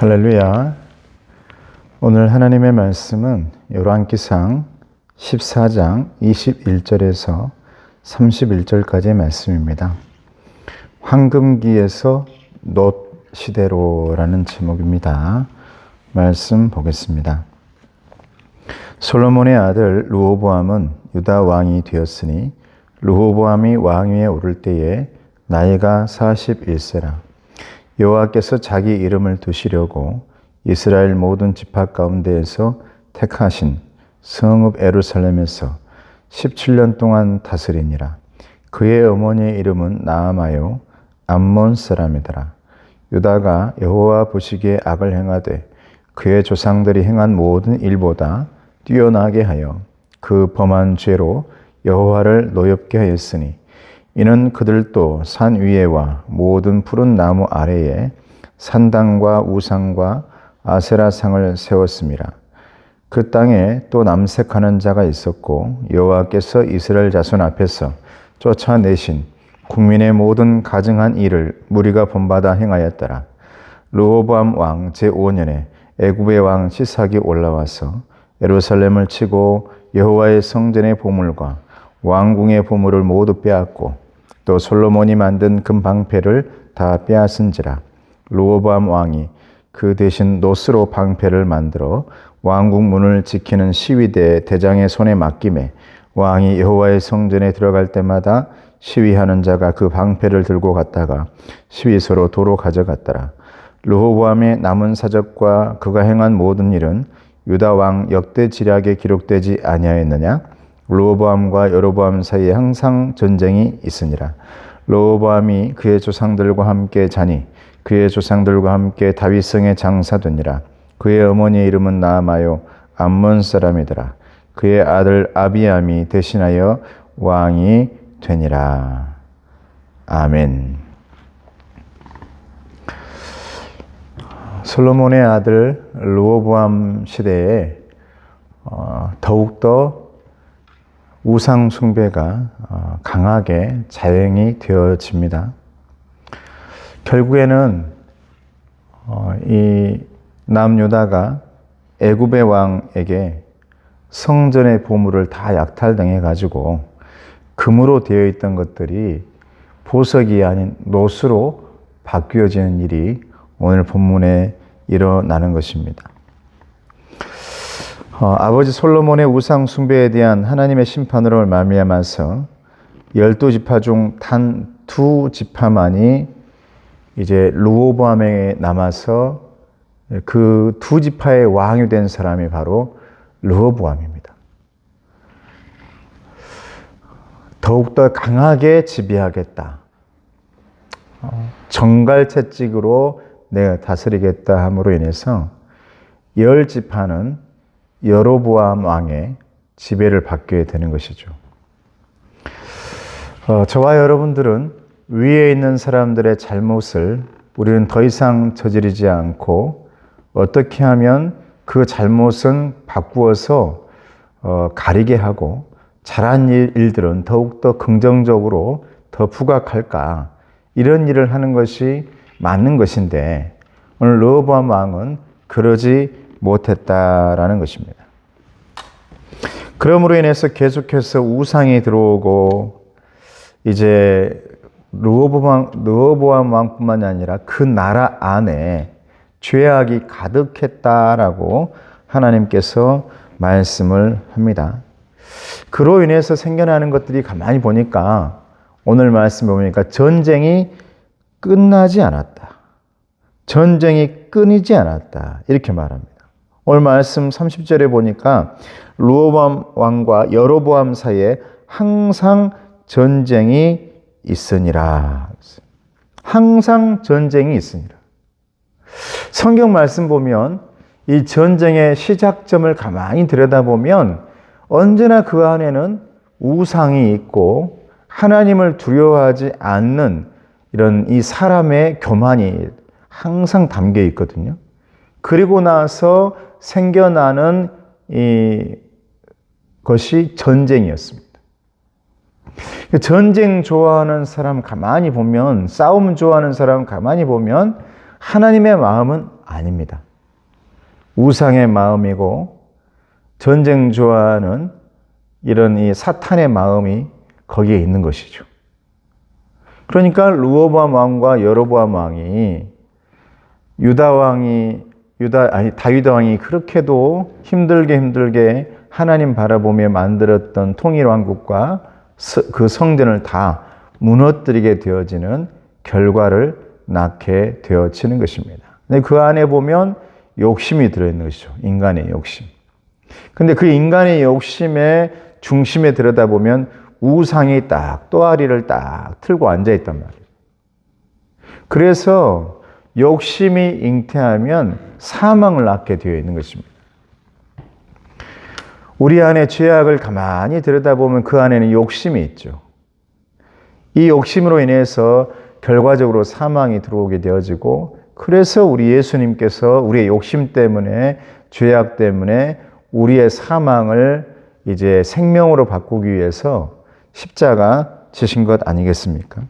할렐루야. 오늘 하나님의 말씀은 열왕기상 14장 21절에서 31절까지의 말씀입니다. 황금기에서 놋 시대로라는 제목입니다. 말씀 보겠습니다. 솔로몬의 아들 르호보암은 유다 왕이 되었으니 르호보암이 왕위에 오를 때에 나이가 41세라. 여호와께서 자기 이름을 두시려고 이스라엘 모든 지파 가운데에서 택하신 성읍 예루살렘에서 17년 동안 다스리니라. 그의 어머니의 이름은 나아마요 암몬 사람이더라. 유다가 여호와 보시기에 악을 행하되 그의 조상들이 행한 모든 일보다 뛰어나게 하여 그 범한 죄로 여호와를 노엽게 하였으니 이는 그들도 산 위에와 모든 푸른 나무 아래에 산당과 우상과 아세라상을 세웠습니다. 그 땅에 또 남색하는 자가 있었고 여호와께서 이스라엘 자손 앞에서 쫓아내신 국민의 모든 가증한 일을 무리가 본받아 행하였더라. 르호보암 왕 제5년에 애굽의 왕 시삭이 올라와서 예루살렘을 치고 여호와의 성전의 보물과 왕궁의 보물을 모두 빼앗고 또 솔로몬이 만든 금방패를 다 빼앗은지라. 르호보암 왕이 그 대신 놋으로 방패를 만들어 왕궁 문을 지키는 시위대 대장의 손에 맡김에 왕이 여호와의 성전에 들어갈 때마다 시위하는 자가 그 방패를 들고 갔다가 시위소로 도로 가져갔더라. 르호보암의 남은 사적과 그가 행한 모든 일은 유다 왕 역대 지략에 기록되지 아니하였느냐? 르호보암과 여로보암 사이에 항상 전쟁이 있으니라. 르호보암이 그의 조상들과 함께 자니 그의 조상들과 함께 다윗성에 장사되니라. 그의 어머니의 이름은 나아마요 암몬 사람이더라. 그의 아들 아비암이 대신하여 왕이 되니라. 아멘. 솔로몬의 아들 르호보암 시대에 더욱더 우상 숭배가 강하게 자행이 되어집니다. 결국에는 이 남유다가 애굽의 왕에게 성전의 보물을 다 약탈당해 가지고 금으로 되어 있던 것들이 보석이 아닌 놋으로 바뀌어지는 일이 오늘 본문에 일어나는 것입니다. 아버지 솔로몬의 우상 숭배에 대한 하나님의 심판으로 말미암아서 12지파 중 단 2지파만이 이제 르호보암에 남아서 그 2지파의 왕이 된 사람이 바로 르호보암입니다. 더욱더 강하게 지배하겠다. 정갈채찍으로 내가 다스리겠다 함으로 인해서 10지파는 여로보암 왕의 지배를 받게 되는 것이죠. 저와 여러분들은 위에 있는 사람들의 잘못을 우리는 더 이상 저지르지 않고 어떻게 하면 그 잘못은 바꾸어서 가리게 하고 잘한 일들은 더욱더 긍정적으로 더 부각할까, 이런 일을 하는 것이 맞는 것인데 오늘 르호보암 왕은 그러지 못했다라는 것입니다. 그러므로 인해서 계속해서 우상이 들어오고 이제 르호보암 왕뿐만이 아니라 그 나라 안에 죄악이 가득했다라고 하나님께서 말씀을 합니다. 그로 인해서 생겨나는 것들이 가만히 보니까 오늘 말씀을 보니까 전쟁이 끝나지 않았다. 전쟁이 끊이지 않았다. 이렇게 말합니다. 오늘 말씀 30절에 보니까 르호보암 왕과 여로보암 사이에 항상 전쟁이 있으니라. 항상 전쟁이 있으니라. 성경 말씀 보면 이 전쟁의 시작점을 가만히 들여다보면 언제나 그 안에는 우상이 있고 하나님을 두려워하지 않는 이런 이 사람의 교만이 항상 담겨 있거든요. 그리고 나서 생겨나는 이 것이 전쟁이었습니다. 전쟁 좋아하는 사람 가만히 보면, 싸움 좋아하는 사람 가만히 보면 하나님의 마음은 아닙니다. 우상의 마음이고 전쟁 좋아하는 이런 이 사탄의 마음이 거기에 있는 것이죠. 그러니까 르호보암 왕과 여로보암 왕이 다윗 왕이 그렇게도 힘들게 하나님 바라보며 만들었던 통일 왕국과 그 성전을 다 무너뜨리게 되어지는 결과를 낳게 되어지는 것입니다. 근데 그 안에 보면 욕심이 들어있는 것이죠. 인간의 욕심. 근데 그 인간의 욕심의 중심에 들여다보면 우상이 딱 또아리를 딱 틀고 앉아있단 말이에요. 그래서 욕심이 잉태하면 사망을 낳게 되어 있는 것입니다. 우리 안에 죄악을 가만히 들여다보면 그 안에는 욕심이 있죠. 이 욕심으로 인해서 결과적으로 사망이 들어오게 되어지고, 그래서 우리 예수님께서 우리의 욕심 때문에, 죄악 때문에 우리의 사망을 이제 생명으로 바꾸기 위해서 십자가 지신 것 아니겠습니까?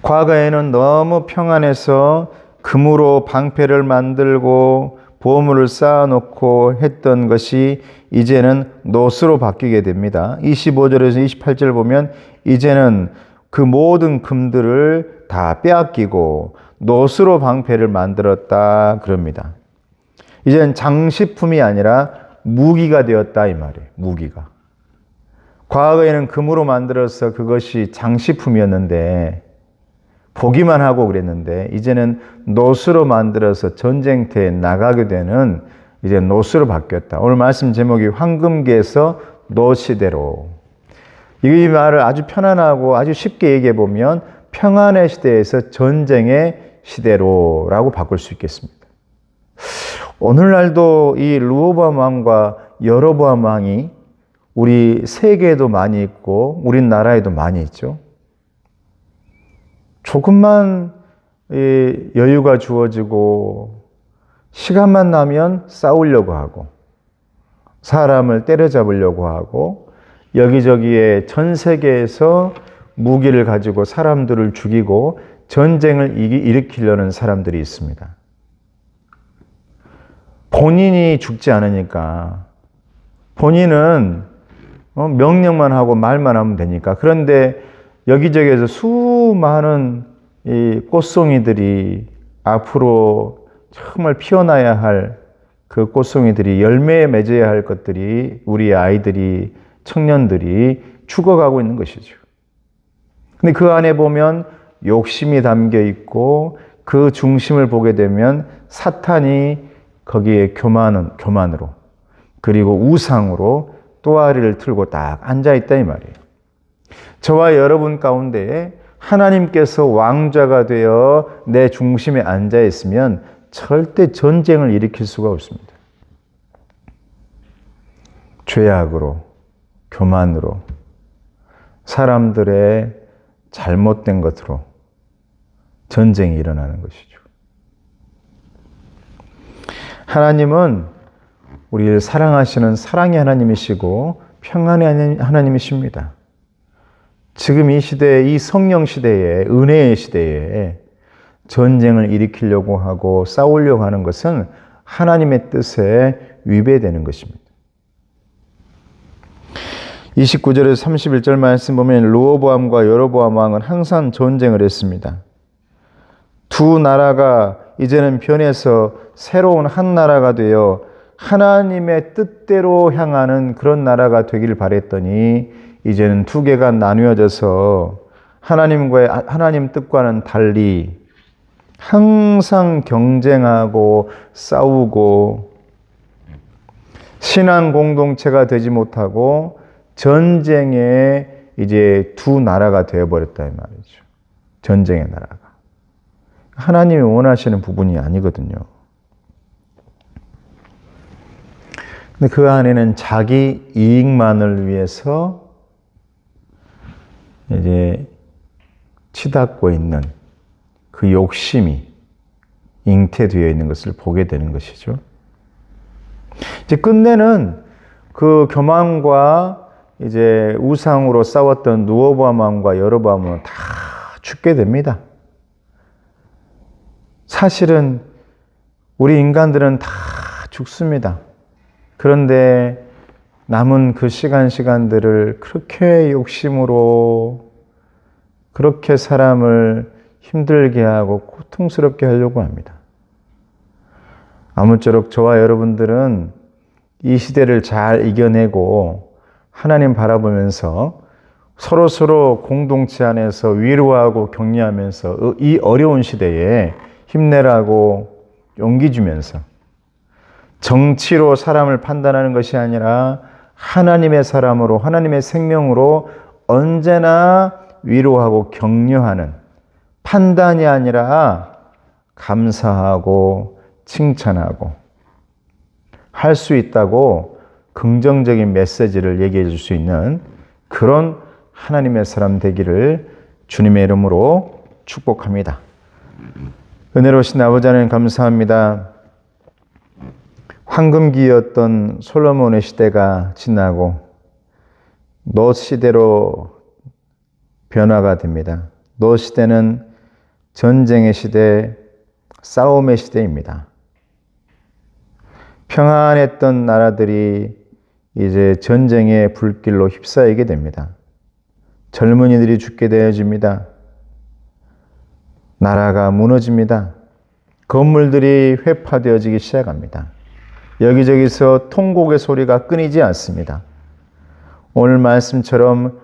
과거에는 너무 평안해서 금으로 방패를 만들고 보물을 쌓아놓고 했던 것이 이제는 노스로 바뀌게 됩니다. 25절에서 28절 보면 이제는 그 모든 금들을 다 빼앗기고 노스로 방패를 만들었다 그럽니다. 이제는 장식품이 아니라 무기가 되었다 이 말이에요. 무기가. 과거에는 금으로 만들어서 그것이 장식품이었는데 보기만 하고 그랬는데 이제는 노스로 만들어서 전쟁터에 나가게 되는 이제 노스로 바뀌었다. 오늘 말씀 제목이 황금기에서 노시대로. 이 말을 아주 편안하고 아주 쉽게 얘기해 보면 평안의 시대에서 전쟁의 시대로라고 바꿀 수 있겠습니다. 오늘날도 이 르호보암 왕과 여로보암 왕이 우리 세계에도 많이 있고 우리나라에도 많이 있죠. 조금만 여유가 주어지고 시간만 나면 싸우려고 하고 사람을 때려잡으려고 하고 여기저기에 전 세계에서 무기를 가지고 사람들을 죽이고 전쟁을 일으키려는 사람들이 있습니다. 본인이 죽지 않으니까 본인은 명령만 하고 말만 하면 되니까. 그런데 여기저기에서 수많은 이 꽃송이들이 앞으로 정말 피어나야 할 그 꽃송이들이 열매에 맺어야 할 것들이 우리 아이들이 청년들이 죽어가고 있는 것이죠. 근데 그 안에 보면 욕심이 담겨 있고 그 중심을 보게 되면 사탄이 거기에 교만으로 그리고 우상으로 또아리를 틀고 딱 앉아있다 이 말이에요. 저와 여러분 가운데에 하나님께서 왕좌가 되어 내 중심에 앉아있으면 절대 전쟁을 일으킬 수가 없습니다. 죄악으로, 교만으로, 사람들의 잘못된 것으로 전쟁이 일어나는 것이죠. 하나님은 우리를 사랑하시는 사랑의 하나님이시고 평안의 하나님이십니다. 지금 이 시대에, 이 성령 시대에, 은혜의 시대에 전쟁을 일으키려고 하고 싸우려고 하는 것은 하나님의 뜻에 위배되는 것입니다. 29절에서 31절 말씀 보면 르호보암과 여로보암 왕은 항상 전쟁을 했습니다. 두 나라가 이제는 변해서 새로운 한 나라가 되어 하나님의 뜻대로 향하는 그런 나라가 되길 바랬더니 이제는 두 개가 나뉘어져서 하나님 뜻과는 달리 항상 경쟁하고 싸우고 신앙 공동체가 되지 못하고 전쟁의 이제 두 나라가 되어버렸다 이 말이죠. 전쟁의 나라가. 하나님이 원하시는 부분이 아니거든요. 근데 그 안에는 자기 이익만을 위해서 이제 치닫고 있는 그 욕심이 잉태되어 있는 것을 보게 되는 것이죠. 이제 끝내는 그 교만과 이제 우상으로 싸웠던 르호보암 왕과 여로보암은 다 죽게 됩니다. 사실은 우리 인간들은 다 죽습니다. 그런데 남은 그 시간들을 그렇게 욕심으로 그렇게 사람을 힘들게 하고 고통스럽게 하려고 합니다. 아무쪼록 저와 여러분들은 이 시대를 잘 이겨내고 하나님 바라보면서 서로 공동체 안에서 위로하고 격려하면서 이 어려운 시대에 힘내라고 용기 주면서 정치로 사람을 판단하는 것이 아니라 하나님의 사람으로 하나님의 생명으로 언제나 위로하고 격려하는 판단이 아니라 감사하고 칭찬하고 할 수 있다고 긍정적인 메시지를 얘기해 줄 수 있는 그런 하나님의 사람 되기를 주님의 이름으로 축복합니다. 은혜로우신 아버지 하나님 감사합니다. 황금기였던 솔로몬의 시대가 지나고 너 시대로 변화가 됩니다. 너 시대는 전쟁의 시대, 싸움의 시대입니다. 평안했던 나라들이 이제 전쟁의 불길로 휩싸이게 됩니다. 젊은이들이 죽게 되어집니다. 나라가 무너집니다. 건물들이 회파되어지기 시작합니다. 여기저기서 통곡의 소리가 끊이지 않습니다. 오늘 말씀처럼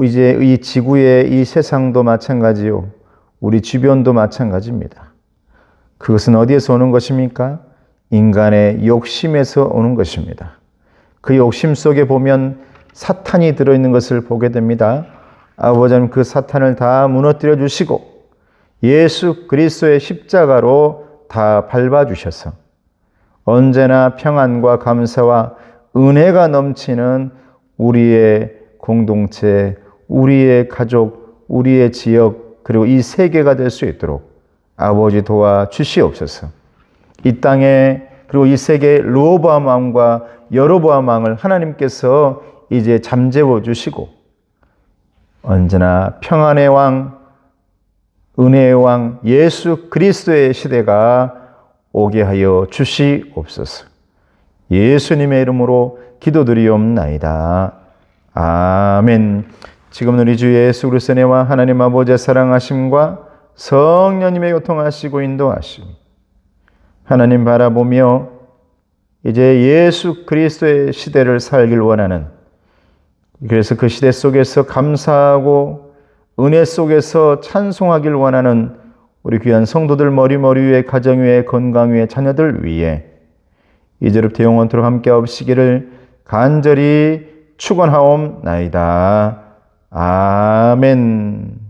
이제 이 지구의 이 세상도 마찬가지요. 우리 주변도 마찬가지입니다. 그것은 어디에서 오는 것입니까? 인간의 욕심에서 오는 것입니다. 그 욕심 속에 보면 사탄이 들어있는 것을 보게 됩니다. 아버지 하나님 그 사탄을 다 무너뜨려 주시고 예수 그리스도의 십자가로 다 밟아주셔서 언제나 평안과 감사와 은혜가 넘치는 우리의 공동체, 우리의 가족, 우리의 지역, 그리고 이 세계가 될 수 있도록 아버지 도와 주시옵소서. 이 땅에 그리고 이 세계의 르호보암 왕과 여로보암 왕을 하나님께서 이제 잠재워 주시고 언제나 평안의 왕, 은혜의 왕, 예수 그리스도의 시대가 오게 하여 주시옵소서. 예수님의 이름으로 기도드리옵나이다. 아멘. 지금 우리 주 예수 그리스도의 은혜와 하나님 아버지의 사랑하심과 성령님의 교통하시고 인도하심 하나님 바라보며 이제 예수 그리스도의 시대를 살길 원하는, 그래서 그 시대 속에서 감사하고 은혜 속에서 찬송하길 원하는 우리 귀한 성도들 머리 위에, 가정 위에, 건강 위에, 자녀들 위에 이제부터 영원토록 함께 하시기를 간절히 축원하옵나이다. 아멘.